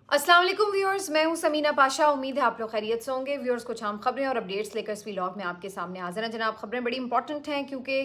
अस्सलाम वालेकुम व्यूअर्स, मैं हूं समीना पाशा। उम्मीद है आप लोग खैरियत से होंगे। व्यूअर्स, कुछ आम खबरें और अपडेट्स लेकर इस व्लॉग में आपके सामने हाजिर हैं। जनाब, खबरें बड़ी इंपॉर्टेंट हैं क्योंकि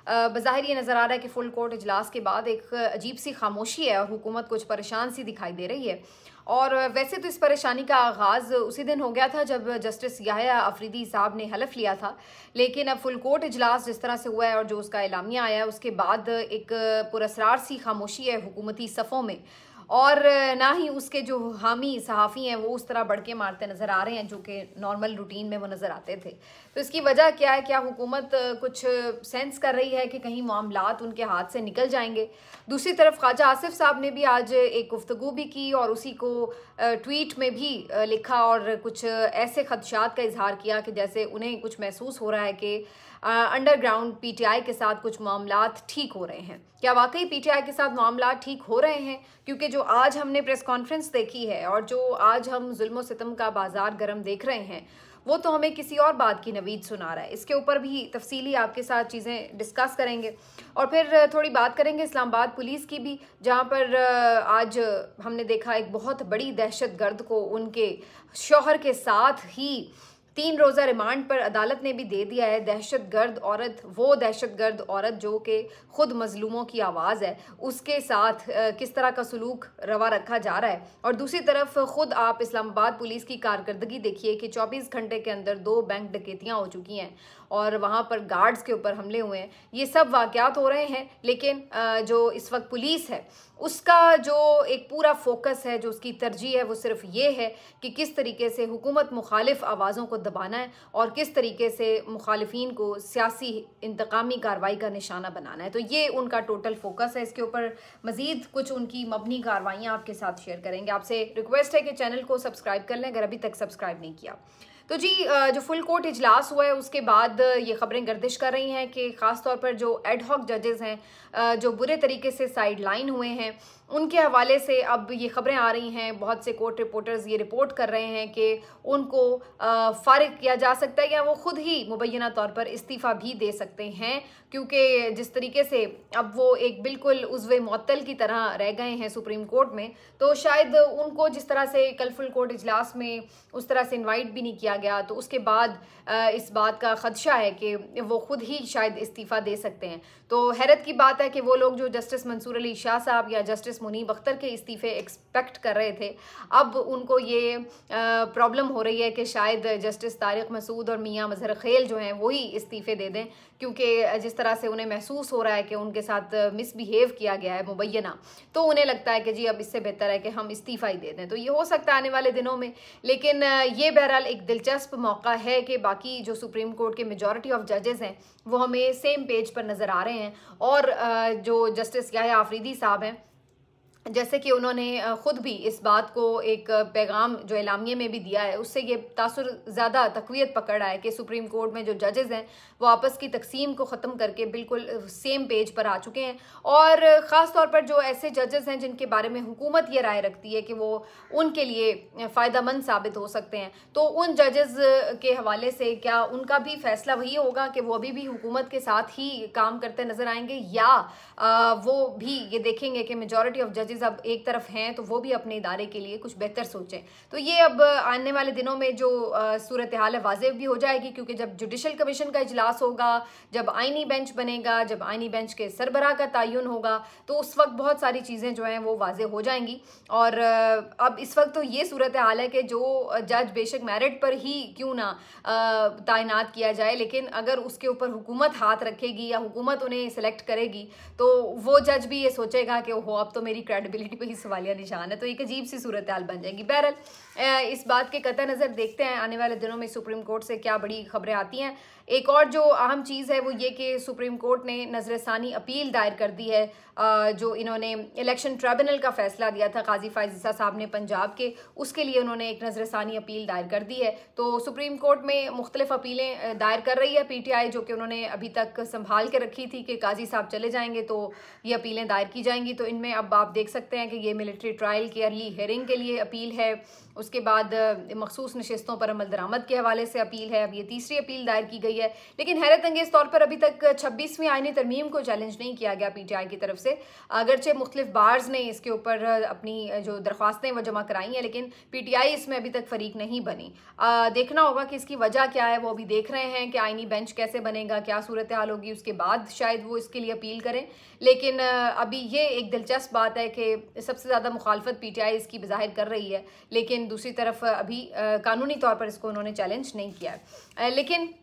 बज़ाहिर ये नज़र आ रहा है कि फुल कोर्ट इजलास के बाद एक अजीब सी खामोशी है और हुकूमत कुछ परेशान सी दिखाई दे रही है। और वैसे तो इस परेशानी का आगाज़ उसी दिन हो गया था जब जस्टिस याहिया अफरीदी साहब ने हलफ लिया था, लेकिन अब फुल कोर्ट इजलास जिस तरह से हुआ है और जो उसका एलामिया आया है उसके बाद एक पुरअसरार सी खामोशी है हुकूमती सफ़ों में। और ना ही उसके जो हामी सहाफ़ी हैं वो उस तरह बढ़ के मारते नज़र आ रहे हैं जो कि नॉर्मल रूटीन में वो नज़र आते थे। तो इसकी वजह क्या है? क्या हुकूमत कुछ सेंस कर रही है कि कहीं मामलात उनके हाथ से निकल जाएंगे? दूसरी तरफ ख्वाजा आसिफ साहब ने भी आज एक गुफ्तगू भी की और उसी को ट्वीट में भी लिखा और कुछ ऐसे खदशात का इजहार किया कि जैसे उन्हें कुछ महसूस हो रहा है कि अंडरग्राउंड पीटीआई के साथ कुछ मामलात ठीक हो रहे हैं। क्या वाकई पीटीआई के साथ मामलात ठीक हो रहे हैं? क्योंकि जो आज हमने प्रेस कॉन्फ्रेंस देखी है और जो आज हम जुल्म सितम का बाजार गर्म देख रहे हैं वो तो हमें किसी और बात की नवीद सुना रहा है। इसके ऊपर भी तफसीली आपके साथ चीज़ें डिस्कस करेंगे और फिर थोड़ी बात करेंगे इस्लामाबाद पुलिस की भी, जहाँ पर आज हमने देखा एक बहुत बड़ी दहशतगर्द को उनके शौहर के साथ ही 3 रोज़ा रिमांड पर अदालत ने भी दे दिया है। दहशतगर्द औरत, वो दहशतगर्द औरत जो कि खुद मजलूमों की आवाज़ है, उसके साथ किस तरह का सलूक रवा रखा जा रहा है। और दूसरी तरफ खुद आप इस्लामाबाद पुलिस की कारकर्दगी देखिए कि 24 घंटे के अंदर 2 बैंक डकैतियाँ हो चुकी हैं और वहाँ पर गार्ड्स के ऊपर हमले हुए हैं। ये सब वाक़यात हो रहे हैं, लेकिन जो इस वक्त पुलिस है उसका जो एक पूरा फोकस है, जो उसकी तरजीह है, वो सिर्फ ये है कि किस तरीके से हुकूमत मुखालिफ आवाज़ों को दबाना है और किस तरीके से मुखालिफिन को सियासी इंतकामी कार्रवाई का निशाना बनाना है। तो ये उनका टोटल फोकस है। इसके ऊपर मज़ीद कुछ उनकी मबनी कार्रवाइयाँ आपके साथ शेयर करेंगे। आपसे रिक्वेस्ट है कि चैनल को सब्सक्राइब कर लें अगर अभी तक सब्सक्राइब नहीं किया। तो जी, जो फुल कोर्ट इजलास हुआ है उसके बाद ये खबरें गर्दिश कर रही हैं कि ख़ास तौर पर जो एडहॉक जजेस हैं, जो बुरे तरीके से साइड लाइन हुए हैं, उनके हवाले से अब ये खबरें आ रही हैं। बहुत से कोर्ट रिपोर्टर्स ये रिपोर्ट कर रहे हैं कि उनको फ़ारिग किया जा सकता है या वो खुद ही मुबैना तौर पर इस्तीफ़ा भी दे सकते हैं, क्योंकि जिस तरीके से अब वो एक बिल्कुल उज़्वे मुअत्तल की तरह रह गए हैं सुप्रीम कोर्ट में, तो शायद उनको जिस तरह से कल फुल कोर्ट इजलास में उस तरह से इन्वाइट भी नहीं किया गया, तो उसके बाद इस बात का खदशा है कि वो खुद ही शायद इस्तीफ़ा दे सकते हैं। तो हैरत की बात है कि वो लोग जो जस्टिस मंसूर अली शाह साहब या जस्टिस मुनीब अख्तर के इस्तीफ़े एक्सपेक्ट कर रहे थे, अब उनको ये प्रॉब्लम हो रही है कि शायद जस्टिस तारिक मसूद और मियां मजहर खेल जो हैं वही इस्तीफ़े दे दें, क्योंकि जिस तरह से उन्हें महसूस हो रहा है कि उनके साथ मिसबिहेव किया गया है मुबैना, तो उन्हें लगता है कि जी अब इससे बेहतर है कि हम इस्तीफ़ा ही दे दें। तो ये हो सकता है आने वाले दिनों में, लेकिन ये बहरहाल एक दिलचस्प मौका है कि बाकी जो सुप्रीम कोर्ट के मेजॉरिटी ऑफ जजेस हैं वो हमें सेम पेज पर नज़र आ रहे हैं। और जो जस्टिस याहिया अफरीदी साहब हैं, जैसे कि उन्होंने ख़ुद भी इस बात को एक पैगाम जो एलामिये में भी दिया है, उससे ये तासुर ज़्यादा तक़वियत पकड़ रहा है कि सुप्रीम कोर्ट में जो जजेस हैं वो आपस की तकसीम को ख़त्म करके बिल्कुल सेम पेज पर आ चुके हैं। और ख़ास तौर पर जो ऐसे जजेस हैं जिनके बारे में हुकूमत ये राय रखती है कि वो उनके लिए फ़ायदेमंद साबित हो सकते हैं, तो उन जजेस के हवाले से क्या उनका भी फ़ैसला वही होगा कि वो अभी भी हुकूमत के साथ ही काम करते नज़र आएंगे, या वो भी ये देखेंगे कि मेजॉरिटी ऑफ जजेस अब एक तरफ हैं तो वो भी अपने इदारे के लिए कुछ बेहतर सोचें। तो ये अब आने वाले दिनों में जो सूरत हाल है वाज़ेह भी हो जाएगी, क्योंकि जब जुडिशल कमीशन का इजलास होगा, जब आइनी बेंच बनेगा, जब आइनी बेंच के सरबराह का तयन होगा, तो उस वक्त बहुत सारी चीज़ें जो हैं वो वाज़ेह हो जाएंगी। और अब इस वक्त तो ये सूरत हाल है कि जो जज बेशक मेरिट पर ही क्यों ना तैनात किया जाए, लेकिन अगर उसके ऊपर हुकूमत हाथ रखेगी या हुकूमत उन्हें सेलेक्ट करेगी तो वो जज भी ये सोचेगा कि ओहो अब तो मेरी क्रेडिबिलिटी पे ही सवालिया निशान है। तो एक अजीब सी सूरत हाल बन जाएगी। बहरहाल इस बात के कतई नज़र देखते हैं आने वाले दिनों में सुप्रीम कोर्ट से क्या बड़ी खबरें आती हैं। एक और जो अहम चीज़ है वो ये कि सुप्रीम कोर्ट ने नज़रसानी अपील दायर कर दी है, जो इन्होंने इलेक्शन ट्रिब्यूनल का फैसला दिया था काजी फायज़ ईसा साहब ने पंजाब के, उसके लिए उन्होंने एक नज़रसानी अपील दायर कर दी है। तो सुप्रीम कोर्ट में मुख्तलिफ अपीलें दायर कर रही है पीटीआई, जो कि उन्होंने अभी तक संभाल के रखी थी कि काजी साहब चले जाएंगे तो ये अपीलें दायर की जाएंगी। तो इनमें अब आप देख सकते हैं कि ये मिलिट्री ट्रायल की अर्ली हियरिंग के लिए अपील है, उसके बाद मखसूस नशिस्तों पर अमल दरामद के हवाले से अपील है। अब ये तीसरी अपील दायर की गई है, लेकिन हैरत अंगेज़ तौर पर अभी तक 26वीं आईनी तरमीम को चैलेंज नहीं किया गया PTI की तरफ से। अगरचे मुख्तलिफ बार्स ने इसके ऊपर अपनी जो दरख्वास्तें वो जमा कराई हैं, लेकिन PTI इसमें अभी तक फरीक नहीं बनी। देखना होगा कि इसकी वजह क्या है, वो अभी देख रहे हैं कि आईनी बेंच कैसे बनेगा, क्या सूरत हाल होगी, उसके बाद शायद वो इसके लिए अपील करें। लेकिन अभी ये एक दिलचस्प बात है कि सबसे ज़्यादा मुखालफत PTI इसकी बज़ाहिर कर रही है, लेकिन दूसरी तरफ अभी कानूनी तौर पर इसको उन्होंने चैलेंज नहीं किया है। लेकिन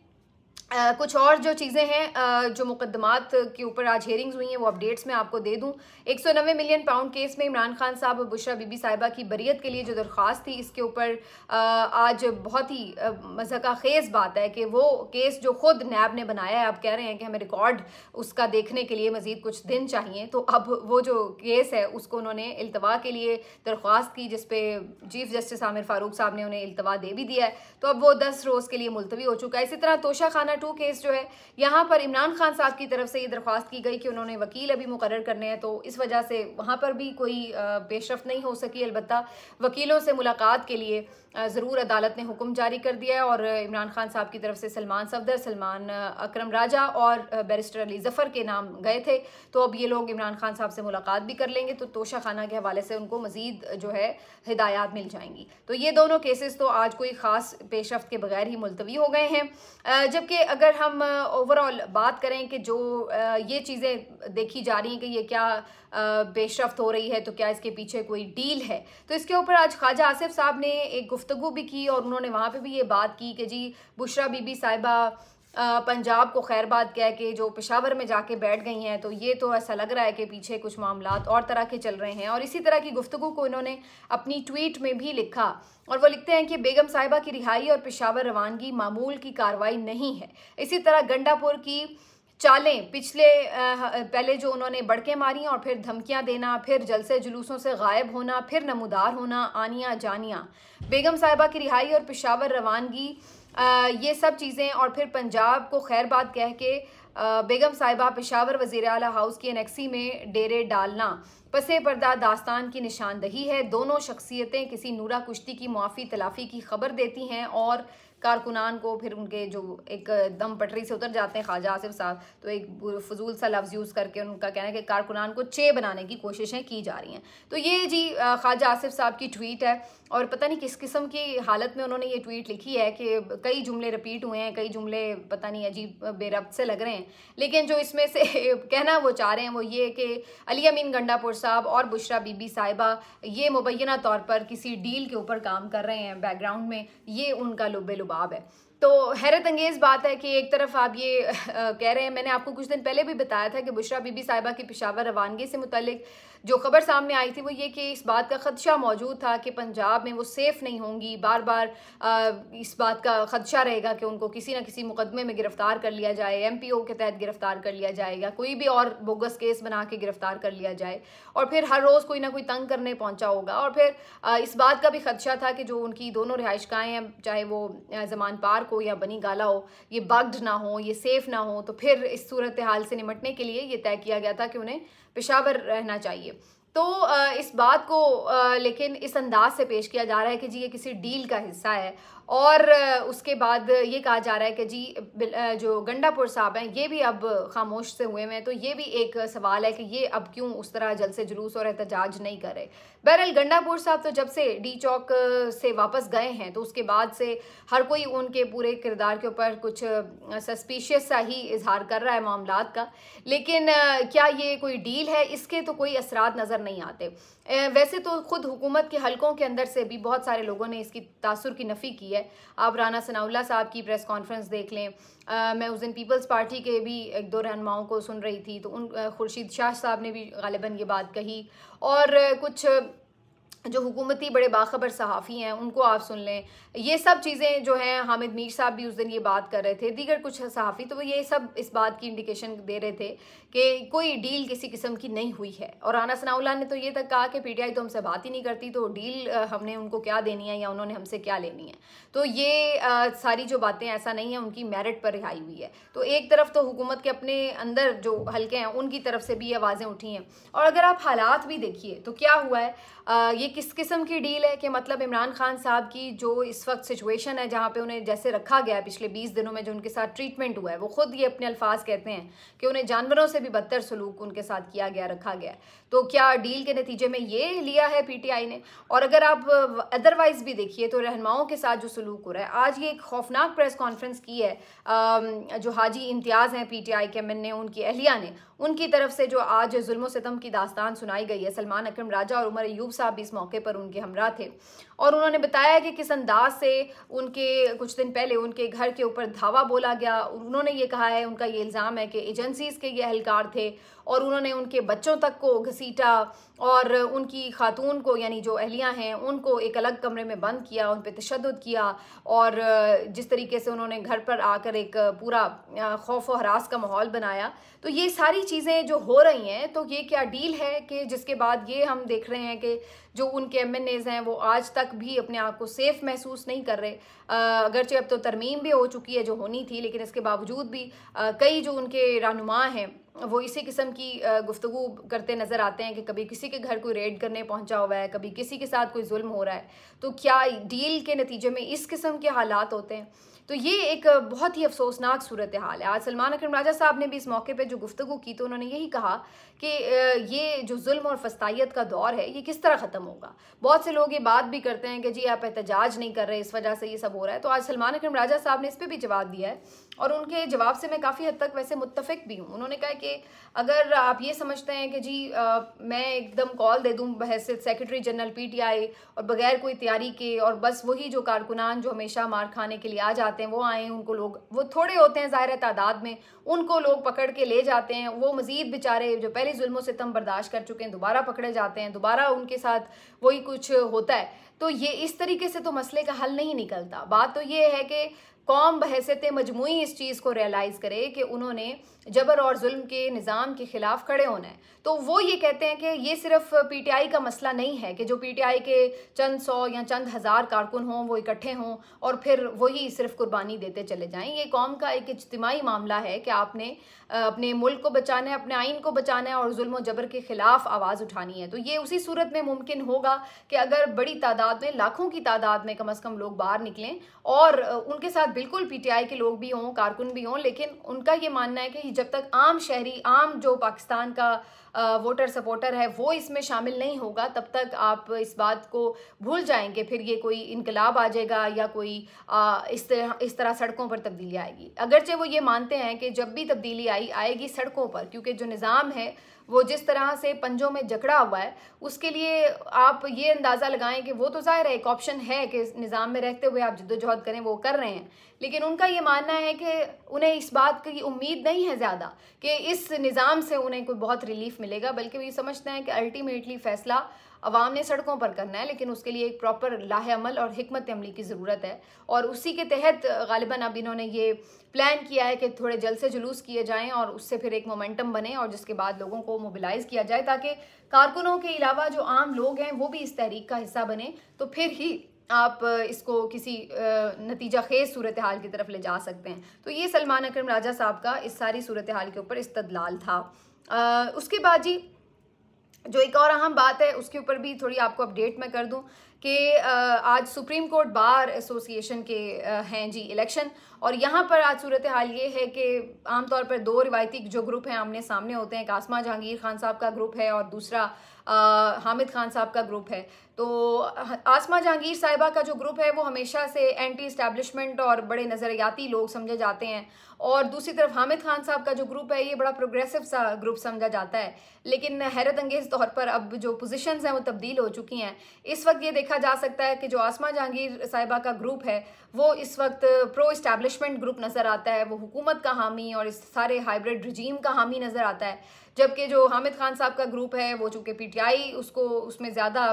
कुछ और जो चीज़ें हैं जो मुकदमात के ऊपर आज हेयरिंग्स हुई हैं वो अपडेट्स मैं आपको दे दूं। 190 मिलियन पाउंड केस में इमरान खान साहब और बुशरा बीबी साहिबा की बरियत के लिए जो दरख्वास्त थी, इसके ऊपर आज बहुत ही मज़ाक़खेज़ बात है कि वो केस जो खुद नैब ने बनाया है, अब कह रहे हैं कि हमें रिकॉर्ड उसका देखने के लिए मज़ीद कुछ दिन चाहिए। तो अब वो जो केस है उसको उन्होंने इल्तवा के लिए दरख्वास्त की, जिसपे चीफ जस्टिस आमिर फारूक साहब ने उन्हें इल्तवा दे भी दिया है। तो अब वो 10 रोज़ के लिए मुलतवी हो चुका है। इसी तरह तोशा खाना 2 केस जो है, यहाँ पर इमरान खान साहब की तरफ से ये दरख्वास्त की गई कि उन्होंने वकील अभी मुकर्रर करने हैं, तो इस वजह से वहाँ पर भी कोई पेशरफ्त नहीं हो सकी। अलबत्ता वकीलों से मुलाकात के लिए ज़रूर अदालत ने हुक्म जारी कर दिया है और इमरान खान साहब की तरफ से सलमान सफदर, सलमान अकरम राजा और बैरिस्टर अली ज़फ़र के नाम गए थे। तो अब ये लोग इमरान खान साहब से मुलाकात भी कर लेंगे, तो तोशा खाना के हवाले से उनको मज़ीद जो है हिदायत मिल जाएंगी। तो ये दोनों केसेस तो आज कोई ख़ास पेशरफ्त के बगैर ही मुलतवी हो गए हैं। जबकि अगर हम ओवरऑल बात करें कि जो ये चीज़ें देखी जा रही हैं कि ये क्या पेशरफ्त हो रही है, तो क्या इसके पीछे कोई डील है, तो इसके ऊपर आज ख्वाजा आसिफ साहब ने एक गुफ्तगू भी की और उन्होंने वहाँ पे भी ये बात की कि जी बुशरा बीबी साहिबा पंजाब को खैरबाद कह के जो पेशावर में जाके बैठ गई हैं, तो ये तो ऐसा लग रहा है कि पीछे कुछ मामलात और तरह के चल रहे हैं। और इसी तरह की गुफ्तगू को इन्होंने अपनी ट्वीट में भी लिखा और वो लिखते हैं कि बेगम साहिबा की रिहाई और पेशावर रवानगी मामूल की कार्रवाई नहीं है। इसी तरह गंडापुर की चालें पहले जो उन्होंने बड़कें मारी और फिर धमकियां देना, फिर जलसे जुलूसों से गायब होना, फिर नमूदार होना, आनिया जानिया, बेगम साहिबा की रिहाई और पेशावर रवानगी, ये सब चीज़ें, और फिर पंजाब को खैरबाद कह के बेगम साहिबा पेशावर वज़ीर आला हाउस की एनेक्सी में डेरे डालना पसे पर्दा दास्तान की निशानदही है। दोनों शख्सियतें किसी नूरा कुश्ती की मुआफ़ी तलाफ़ी की खबर देती हैं और कारकुनान को फिर उनके जो एक दम पटरी से उतर जाते हैं ख्वाजा आसिफ साहब, तो एक फजूल सा लफ्ज़ यूज़ करके उनका कहना है कि कारकुनान को चे बनाने की कोशिशें की जा रही हैं। तो ये जी ख्वाजा आसिफ साहब की ट्वीट है और पता नहीं किस किस्म की हालत में उन्होंने ये ट्वीट लिखी है कि कई जुमले रिपीट हुए हैं, कई जुमले पता नहीं अजीब बेरब्त से लग रहे हैं, लेकिन जो इसमें से कहना वो चाह रहे हैं वो ये कि अली अमीन गंडापुर साहब और बुशरा बीबी साहिबा ये मुबैना तौर पर किसी डील के ऊपर काम कर रहे हैं बैकग्राउंड में, ये उनका लुब्बे लुबाब है। तो हैरत अंगेज़ बात है कि एक तरफ आप ये कह रहे हैं, मैंने आपको कुछ दिन पहले भी बताया था कि बुशरा बीबी साहिबा की पेशावर रवानगी से मुतल्लिक जो खबर सामने आई थी वो ये कि इस बात का खदशा मौजूद था कि पंजाब में वो सेफ़ नहीं होंगी, बार बार इस बात का खदशा रहेगा कि उनको किसी न किसी मुकदमे में गिरफ्तार कर लिया जाए, MPO के तहत गिरफ्तार कर लिया जाएगा, कोई भी और बोगस केस बना के गिरफ्तार कर लिया जाए, और फिर हर रोज़ कोई ना कोई तंग करने पहुंचा होगा। और फिर इस बात का भी खदशा था कि जो उनकी दोनों रिहाइशगाहें हैं, चाहे वो ज़मान पार्क हो या बनी गाला हो, ये बग्ड ना हो, ये सेफ़ ना हो, तो फिर इस सूरत हाल से निमटने के लिए ये तय किया गया था कि उन्हें पेशावर रहना चाहिए। तो इस बात को लेकिन इस अंदाज से पेश किया जा रहा है कि जी ये किसी डील का हिस्सा है, और उसके बाद ये कहा जा रहा है कि जी जो गंडापुर साहब हैं ये भी अब खामोश से हुए हैं। तो ये भी एक सवाल है कि ये अब क्यों उस तरह जलसे जुलूस और एहतजाज नहीं कर रहे। बहरहाल गंडापुर साहब तो जब से डी चौक से वापस गए हैं तो उसके बाद से हर कोई उनके पूरे किरदार के ऊपर कुछ सस्पिशियस सा ही इजहार कर रहा है मामलात का, लेकिन क्या ये कोई डील है, इसके तो कोई असरात नज़र नहीं आते। वैसे तो खुद हुकूमत के हलकों के अंदर से भी बहुत सारे लोगों ने इसकी तासुर की नफ़ी की है। आप राना सनाउल्लाह साहब की प्रेस कॉन्फ्रेंस देख लें, मैं उस दिन पीपल्स पार्टी के भी एक दो रहनुमाओं को सुन रही थी, तो खुर्शीद शाह साहब ने भी गालिबन ये बात कही, और कुछ जो हुकूमती बड़े बाखबर सहाफ़ी हैं उनको आप सुन लें, ये सब चीज़ें जो हैं, हामिद मीर साहब भी उस दिन ये बात कर रहे थे, दीगर कुछ सहाफ़ी, तो वो ये सब इस बात की इंडिकेशन दे रहे थे कि कोई डील किसी किस्म की नहीं हुई है। और राना सनाउल्लाह ने तो ये तक कहा कि पीटीआई तो हमसे बात ही नहीं करती, तो डील हमने उनको क्या देनी है या उन्होंने हमसे क्या लेनी है। तो ये सारी जो बातें ऐसा नहीं है, उनकी मेरिट पर रिहाई हुई है। तो एक तरफ तो हुकूमत के अपने अंदर जो हल्के हैं उनकी तरफ से भी आवाज़ें उठी हैं, और अगर आप हालात भी देखिए तो क्या हुआ है, ये किस किस्म की डील है कि मतलब इमरान खान साहब की जो इस वक्त सिचुएशन है, जहाँ पे उन्हें जैसे रखा गया है पिछले 20 दिनों में, जो उनके साथ ट्रीटमेंट हुआ है, वो खुद ये अपने अल्फाज कहते हैं कि उन्हें जानवरों से भी बदतर सलूक उनके साथ किया गया, रखा गया। तो क्या डील के नतीजे में ये लिया है पीटीआई ने? और अगर आप अदरवाइज भी देखिए तो रहनुमाओं के साथ जो सलूक हो रहा है, आज ये एक खौफनाक प्रेस कॉन्फ्रेंस की है जो हाजी इम्तियाज़ हैं पीटीआई के एमएन ने, उनकी अहलिया ने, उनकी तरफ से जो आज जुल्म सितम की दास्तान सुनाई गई है। सलमान अकरम राजा और उमर अयूब साहब भी इस मौके पर उनके हमरा थे, और उन्होंने बताया कि किस अंदाज से उनके कुछ दिन पहले उनके घर के ऊपर धावा बोला गया। उन्होंने ये कहा है, उनका ये इल्ज़ाम है कि एजेंसीज़ के ये एहलकार थे और उन्होंने उनके बच्चों तक को घसीटा और उनकी खातून को, यानी जो अहलियाँ हैं, उनको एक अलग कमरे में बंद किया, उन पर तशद्दुद किया, और जिस तरीके से उन्होंने घर पर आकर एक पूरा खौफ और हरास का माहौल बनाया। तो ये सारी चीज़ें जो हो रही हैं, तो ये क्या डील है कि जिसके बाद ये हम देख रहे हैं कि जो उनके एमएनएज़ हैं वो आज तक भी अपने आप को सेफ़ महसूस नहीं कर रहे। अगरचे अब तो तरमीम भी हो चुकी है जो होनी थी, लेकिन इसके बावजूद भी कई जो उनके रहनुमा हैं वो इसी किस्म की गुफ्तगू करते नज़र आते हैं कि कभी किसी के घर कोई रेड करने पहुंचा हुआ है, कभी किसी के साथ कोई जुल्म हो रहा है। तो क्या डील के नतीजे में इस किस्म के हालात होते हैं? तो ये एक बहुत ही अफसोसनाक सूरत हाल है। आज सलमान अकरम राजा साहब ने भी इस मौके पे जो गुफ्तगू की तो उन्होंने यही कहा कि ये जो जुल्म और फस्तायत का दौर है ये किस तरह ख़त्म होगा। बहुत से लोग ये बात भी करते हैं कि जी आप एहतजाज नहीं कर रहे, इस वजह से ये सब हो रहा है। तो आज सलमान अकरम राजा साहब ने इस पर भी जवाब दिया है, और उनके जवाब से मैं काफ़ी हद तक वैसे मुत्तफ़िक भी हूँ। उन्होंने कहा कि अगर आप ये समझते हैं कि जी मैं एकदम कॉल दे दूँ बहैसियत सेक्रेटरी जनरल पीटीआई और बगैर कोई तैयारी के, और बस वही जो कारकुनान जो हमेशा मार खाने के लिए आ जाते हैं वो आए, उनको लोग, वो थोड़े होते हैं ज़ाहिर है तादाद में, उनको लोग पकड़ के ले जाते हैं, वो मज़ीद बेचारे जो पहले जुल्मों से सितम बर्दाश्त कर चुके हैं दोबारा पकड़े जाते हैं, दोबारा उनके साथ वही कुछ होता है। तो ये इस तरीके से तो मसले का हल नहीं निकलता। बात तो ये है कि कौम बहैसियत मजमूई इस चीज़ को रियलाइज़ करे कि उन्होंने जबर और जुल्म के निज़ाम के ख़िलाफ़ खड़े होना है। तो वो ये कहते हैं कि ये सिर्फ पीटीआई का मसला नहीं है कि जो पीटीआई के चंद सौ या चंद हज़ार कारकुन हों वो इकट्ठे हों और फिर वही सिर्फ कुर्बानी देते चले जाएं। ये कौम का एक इज्तिमाई मामला है कि आपने अपने मुल्क को बचाना है, अपने आइन को बचाना है और जुल्म और जबर के ख़िलाफ़ आवाज़ उठानी है। तो ये उसी सूरत में मुमकिन होगा कि अगर बड़ी तादाद में, लाखों की तादाद में कम अज़ कम लोग बाहर निकलें, और उनके साथ बिल्कुल पीटीआई के लोग भी हों, कारकुन भी हों, लेकिन उनका ये मानना है कि जब तक आम शहरी, आम जो पाकिस्तान का वोटर सपोर्टर है वो इसमें शामिल नहीं होगा, तब तक आप इस बात को भूल जाएंगे फिर ये कोई इनकलाब आ जाएगा या कोई इस तरह सड़कों पर तब्दीली आएगी। अगरचे वो ये मानते हैं कि जब भी तब्दीली आएगी सड़कों पर, क्योंकि जो निज़ाम है वो जिस तरह से पंजों में जकड़ा हुआ है, उसके लिए आप ये अंदाज़ा लगाएं कि वो तो ज़ाहिर है एक ऑप्शन है कि निज़ाम में रहते हुए आप जद्दोजहद करें, वो कर रहे हैं, लेकिन उनका ये मानना है कि उन्हें इस बात की उम्मीद नहीं है ज़्यादा कि इस निज़ाम से उन्हें कोई बहुत रिलीफ मिलेगा, बल्कि वो ये समझते हैं कि अल्टीमेटली फ़ैसला अवाम ने सड़कों पर करना है, लेकिन उसके लिए एक प्रॉपर लाहे अमल और हिकमत अमली की ज़रूरत है। और उसी के तहत गालिबन अब इन्होंने ये प्लान किया है कि थोड़े जल्द से जुलूस किए जाएं और उससे फिर एक मोमेंटम बने, और जिसके बाद लोगों को मोबिलाइज़ किया जाए ताकि कारकुनों के अलावा जो आम लोग हैं वो भी इस तहरीक का हिस्सा बने। तो फिर ही आप इसको किसी नतीजा खेज सूरत हाल की तरफ ले जा सकते हैं। तो ये सलमान अकरम राजा साहब का इस सारी सूरत हाल के ऊपर इस्तदलाल था। उसके बाद जी जो एक और अहम बात है उसके ऊपर भी थोड़ी आपको अपडेट मैं कर दूं कि आज सुप्रीम कोर्ट बार एसोसिएशन के हैं जी इलेक्शन, और यहाँ पर आज सूरत हाल ये है कि आमतौर पर दो रिवायती जो ग्रुप हैं आमने सामने होते हैं, एक आसमा जहांगीर खान साहब का ग्रुप है और दूसरा हामिद खान साहब का ग्रुप है। तो आसमा जहांगीर साहिबा का जो ग्रुप है वो हमेशा से एंटी इस्टेब्लिशमेंट और बड़े नज़रियाती लोग समझे जाते हैं, और दूसरी तरफ हामिद खान साहब का जो ग्रुप है ये बड़ा प्रोग्रेसिव सा ग्रुप समझा जाता है। लेकिन हैरत अंगेज़ तौर पर अब जो पोजीशंस हैं वो तब्दील हो चुकी हैं। इस वक्त ये देखा जा सकता है कि जो आसमा जहांगीर साहिबा का ग्रुप है वो इस वक्त प्रो इस्टेब्लिशमेंट ग्रुप नज़र आता है, वो हुकूमत का हामी और इस सारे हाइब्रिड रजीम का हामी नज़र आता है, जबकि जो हामिद खान साहब का ग्रुप है वो चूँकि पीटीआई उसको उसमें ज़्यादा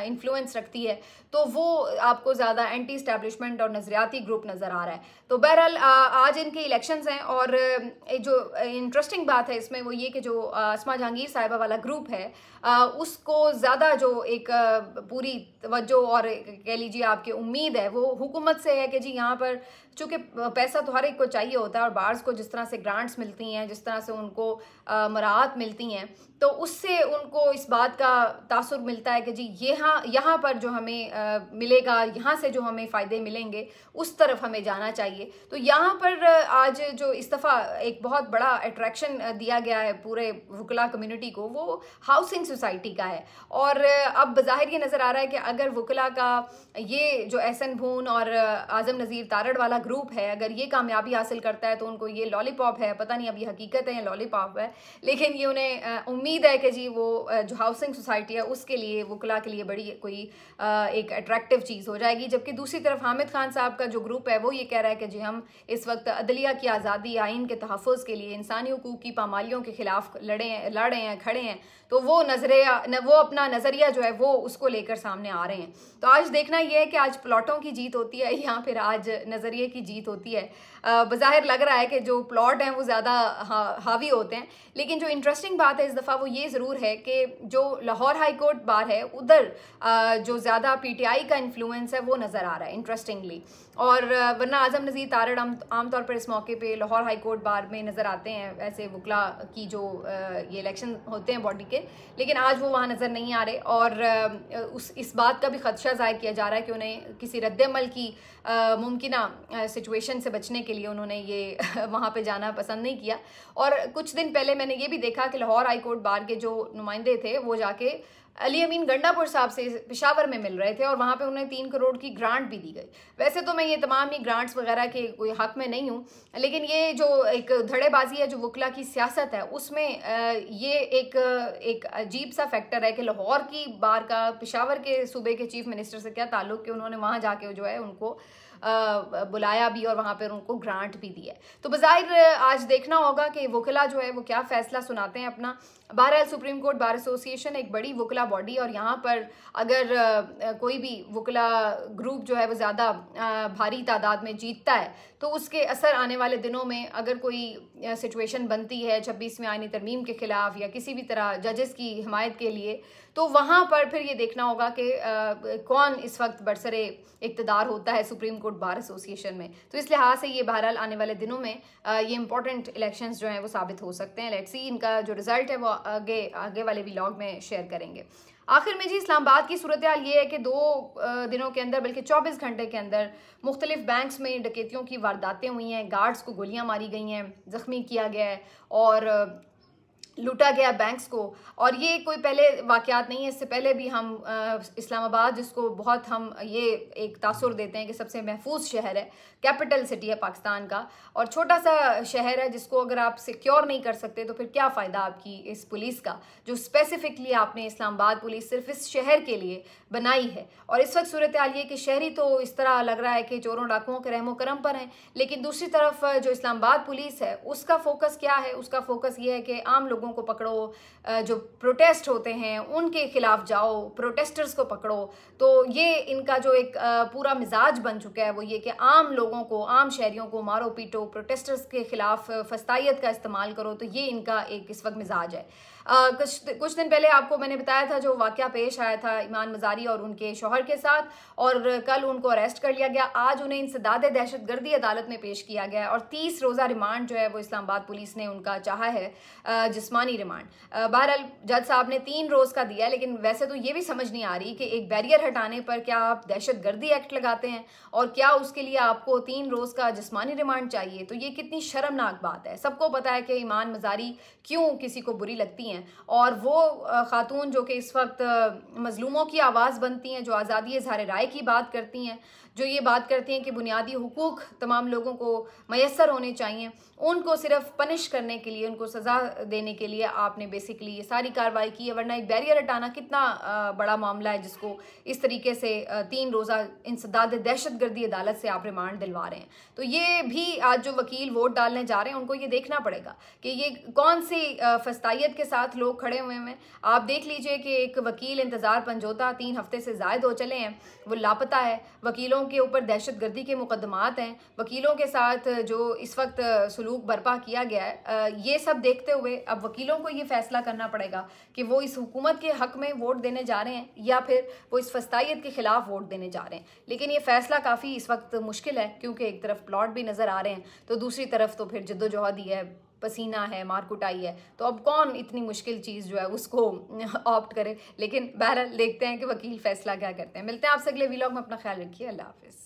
इन्फ्लुएंस रखती है, तो वो आपको ज़्यादा एंटी इस्टेब्लिशमेंट और नज़रियाती ग्रुप नज़र आ रहा है। तो बहरहाल आज इनके इलेक्शंस हैं और जो इंटरेस्टिंग बात है इसमें वो ये कि जो अस्मा जहांगीर साहिबा वाला ग्रुप है उसको ज़्यादा जो एक पूरी तवज्जो और कह लीजिए आपकी उम्मीद है वो हुकूमत से है कि जी यहाँ पर चूँकि पैसा तो हर एक को चाहिए होता है और बार्स को जिस तरह से ग्रांट्स मिलती हैं, जिस तरह से उनको मराहत मिलती हैं, तो उससे उनको इस बात का तासुर मिलता है कि जी यहाँ पर जो हमें मिलेगा, यहाँ से जो हमें फ़ायदे मिलेंगे उस तरफ हमें जाना चाहिए। तो यहाँ पर आज जो इस्तीफ़ा एक बहुत बड़ा अट्रैक्शन दिया गया है पूरे वकला कम्युनिटी को, वो हाउसिंग सोसाइटी का है। और अब बज़ाहिर ये नज़र आ रहा है कि अगर वकला का ये जो एहसन भून और आज़म नज़ीर तारड़ वाला ग्रुप है अगर ये कामयाबी हासिल करता है तो उनको ये लॉलीपॉप है, पता नहीं अब ये हकीकत है या लॉलीपॉप है, लेकिन ये उन्हें उम्मीद है कि जी वो जो हाउसिंग सोसाइटी है उसके लिए वकला के लिए बड़ी कोई एक अट्रैक्टिव चीज़ हो जाएगी। जबकि दूसरी तरफ हामिद खान साहब का जो ग्रुप है वो ये कह रहा है कि जी हम इस वक्त अदलिया की आज़ादी, आइन के तहफ़्फ़ुज़ के लिए, इंसानी हुकूक़ की पामालियों के ख़िलाफ़ लड़ रहे हैं, खड़े हैं। तो वो वो अपना नज़रिया जो है वो उसको लेकर सामने आ रहे हैं। तो आज देखना यह है कि आज प्लॉटों की जीत होती है या फिर आज नज़रिए की जीत होती है। बज़ाहिर लग रहा है कि जो प्लॉट हैं वो ज़्यादा हावी होते हैं, लेकिन जो इंटरेस्टिंग बात है इस दफ़ा वो ये ज़रूर है कि जो लाहौर हाई कोर्ट बार है उधर जो ज़्यादा पीटीआई का इन्फ्लुएंस है वो नज़र आ रहा है इंटरेस्टिंगली। और वरना आज़म नज़ीर तारड़ आमतौर पर इस मौके पे लाहौर हाई कोर्ट बार में नज़र आते हैं ऐसे वकला की जो ये इलेक्शन होते हैं बॉडी के, लेकिन आज वो वहाँ नज़र नहीं आ रहे। और इस बात का भी खदशा ज़ाहिर किया जा रहा है कि उन्हें किसी रद्द-ए-अमल की मुमकिना सिचुएशन से बचने के लिए उन्होंने ये वहाँ पे जाना पसंद नहीं किया। और कुछ दिन पहले मैंने ये भी देखा कि लाहौर हाई कोर्ट बार के जो नुमाइंदे थे वो जाके अली अमीन गंडापुर साहब से पेशावर में मिल रहे थे और वहाँ पे उन्हें 3 करोड़ की ग्रांट भी दी गई। वैसे तो मैं ये तमाम ही ग्रांट्स वगैरह के कोई हक में नहीं हूँ, लेकिन ये जो एक धड़ेबाजी है जो वकला की सियासत है उसमें ये एक अजीब सा फैक्टर है कि लाहौर की बार का पेशावर के सूबे के चीफ मिनिस्टर से क्या ताल्लुक़ कि उन्होंने वहाँ जाके जो है उनको बुलाया भी और वहाँ पर उनको ग्रांट भी दी है। तो बज़ाहिर आज देखना होगा कि वकला जो है वो क्या फ़ैसला सुनाते हैं अपना। बहरहाल सुप्रीम कोर्ट बार एसोसिएशन एक बड़ी वकला बॉडी और यहाँ पर अगर कोई भी वकला ग्रुप जो है वो ज़्यादा भारी तादाद में जीतता है तो उसके असर आने वाले दिनों में अगर कोई सिचुएशन बनती है 26वीं आईनी तरमीम के ख़िलाफ़ या किसी भी तरह जजेस की हिमायत के लिए, तो वहाँ पर फिर ये देखना होगा कि कौन इस वक्त बरसरे इक़्तिदार होता है सुप्रीम कोर्ट बार एसोसिएशन में। तो इस लिहाज से ये बहरहाल आने वाले दिनों में ये इंपॉर्टेंट इलेक्शंस जो हैं वो साबित हो सकते हैं। लेट्स सी इनका जो रिज़ल्ट है वो आगे वाले व्लॉग में शेयर करेंगे। आखिर में जी इस्लामाबाद की सूरत हाल ये है कि 2 दिनों के अंदर बल्कि 24 घंटे के अंदर मुख्तलिफ बैंक्स में डकैतियों की वारदातें हुई हैं, गार्ड्स को गोलियां मारी गई हैं, ज़ख्मी किया गया है और लूटा गया बैंक्स को। और ये कोई पहले वाक़यात नहीं है, इससे पहले भी हम इस्लामाबाद जिसको बहुत हम ये एक तासुर देते हैं कि सबसे महफूज शहर है, कैपिटल सिटी है पाकिस्तान का और छोटा सा शहर है जिसको अगर आप सिक्योर नहीं कर सकते तो फिर क्या फ़ायदा आपकी इस पुलिस का जो स्पेसिफिकली आपने इस्लामाबाद पुलिस सिर्फ इस शहर के लिए बनाई है। और इस वक्त सूरत हाल ये कि शहरी तो इस तरह लग रहा है कि चोरों डाकुओं के रहमो करम पर हैं, लेकिन दूसरी तरफ जो इस्लामाबाद पुलिस है उसका फोकस क्या है? उसका फोकस ये है कि आम लोगों को पकड़ो, जो प्रोटेस्ट होते हैं उनके खिलाफ जाओ, प्रोटेस्टर्स को पकड़ो। तो ये इनका जो एक पूरा मिजाज बन चुका है वो ये कि आम लोगों को, आम शहरियों को मारो पीटो, प्रोटेस्टर्स के खिलाफ फस्तायत का इस्तेमाल करो। तो ये इनका एक इस वक्त मिजाज है। कुछ दिन पहले आपको मैंने बताया था जो वाक़या पेश आया था ईमान मज़ारी और उनके शौहर के साथ, और कल उनको अरेस्ट कर लिया गया। आज उन्हें इंसदाद दहशतगर्दी अदालत में पेश किया गया और 30 रोज़ा रिमांड जो है वो इस्लामाबाद पुलिस ने उनका चाहा है, जिस्मानी रिमांड। बहरहाल जज साहब ने 3 रोज़ का दिया, लेकिन वैसे तो ये भी समझ नहीं आ रही कि एक बैरियर हटाने पर क्या आप दहशतगर्दी एक्ट लगाते हैं और क्या उसके लिए आपको 3 रोज़ का जिस्मानी रिमांड चाहिए। तो ये कितनी शर्मनाक बात है। सबको पता है कि ईमान मज़ारी क्यों किसी को बुरी लगती हैं, हैं, और वो खातून जो कि इस वक्त मजलूमों की आवाज़ बनती हैं, जो आज़ादी इज़हार राय की बात करती हैं, जो ये बात करती हैं कि बुनियादी हुकूक तमाम लोगों को मैसर होने चाहिए, उनको सिर्फ पनिश करने के लिए, उनको सज़ा देने के लिए आपने बेसिकली ये सारी कार्रवाई की है। वरना एक बैरियर हटाना कितना बड़ा मामला है, जिसको इस तरीके से 3 रोज़ा इंसदाद दहशतगर्दी अदालत से आप रिमांड दिलवा रहे हैं। तो ये भी आज जो वकील वोट डालने जा रहे हैं उनको ये देखना पड़ेगा कि ये कौन सी फस्तायत के साथ लोग खड़े हुए हैं। आप देख लीजिए कि एक वकील इंतज़ार पंजोता 3 हफ्ते से ज़ायद हो चले हैं, वो लापता है। वकीलों के ऊपर दहशतगर्दी के मुकदमात हैं, वकीलों के साथ जो इस वक्त सलूक बर्पा किया गया है, ये सब देखते हुए अब वकीलों को ये फैसला करना पड़ेगा कि वो इस हुकूमत के हक में वोट देने जा रहे हैं या फिर वो इस फस्तायत के खिलाफ वोट देने जा रहे हैं। लेकिन ये फैसला काफ़ी इस वक्त मुश्किल है, क्योंकि एक तरफ प्लॉट भी नज़र आ रहे हैं तो दूसरी तरफ तो फिर जद्दोजहद ही है, पसीना है, मार कुटाई है। तो अब कौन इतनी मुश्किल चीज़ जो है उसको ऑप्ट करे। लेकिन बहरहाल देखते हैं कि वकील फैसला क्या करते हैं। मिलते हैं आपसे अगले व्लॉग में, अपना ख्याल रखिए, अल्लाह हाफिज़।